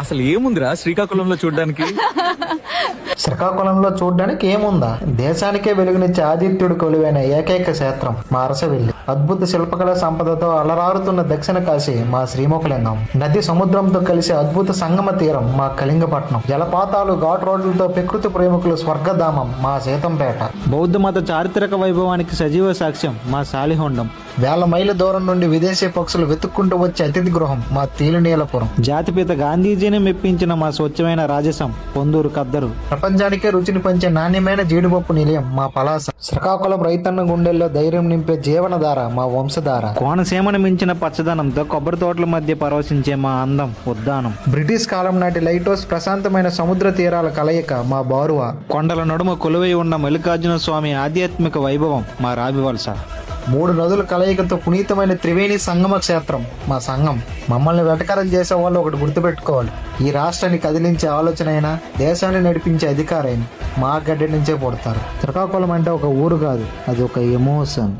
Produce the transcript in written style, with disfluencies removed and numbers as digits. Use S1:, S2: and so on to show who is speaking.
S1: అసలు ఏముందిరా శ్రీకాకుళంలో చూడడానికి?
S2: శ్రీకాకుళంలో చూడడానికి ఏముందా, దేశానికే వెలుగునిచ్చే ఆదిత్యుడు కొలువైన ఏకైక క్షేత్రం మా అరసవెల్లి. అద్భుత శిల్పకళ సంపదతో అలరారుతున్న దక్షిణ కాశీ మా శ్రీముఖలింగం. నది సముద్రంతో కలిసి అద్భుత సంగమ తీరం మా కళింగపట్నం. జలపాతాలు ఘాట్ రోడ్లతో ప్రకృతి ప్రేమికులు స్వర్గధామం మా సీతంపేట.
S3: బౌద్ధ మత చారిత్రక వైభవానికి సజీవ సాక్ష్యం మా సాలిహొండం.
S2: వేల మైళ్ళ దూరం నుండి విదేశీ పక్షులు వెతుక్కుంటూ వచ్చే అతిథి గృహం మా తీలునీలపురం.
S3: జాతిపిత గాంధీజీని మెప్పించిన మా స్వచ్ఛమైన రాజసం పొందూరు కద్దరు.
S2: ప్రపంచానికే రుచిని పంచే నాణ్యమైన జీడిపప్పు నిలయం మా పలాస. శ్రీకాకుళం రైతన్న గుండెల్లో ధైర్యం నింపే జీవనధార మా వంశధార.
S3: కోనసీమను మించిన పచ్చదనంతో కొబ్బరి తోటల మధ్య పరవశించే మా అందం ఉద్దానం.
S2: బ్రిటిష్ కాలం నాటి లైట్ హౌస్ ప్రశాంతమైన సముద్ర తీరాల కలయిక మా బారువా.
S3: కొండల నడుమ కొలువై ఉన్న మల్లికార్జున స్వామి ఆధ్యాత్మిక వైభవం మా రావివలస.
S2: 3 నదుల కలయికతో పునీతమైన త్రివేణి సంగమ క్షేత్రం మా సంఘం. మమ్మల్ని వెటకారం చేసే వాళ్ళు ఒకటి గుర్తుపెట్టుకోవాలి, ఈ రాష్ట్రాన్ని కదిలించే ఆలోచన అయినా దేశాన్ని నడిపించే అధికారైనా మా గడ్డ నుంచే పుడతారు. శ్రీకాకుళం అంటే ఒక ఊరు కాదు, అది ఒక ఎమోషన్.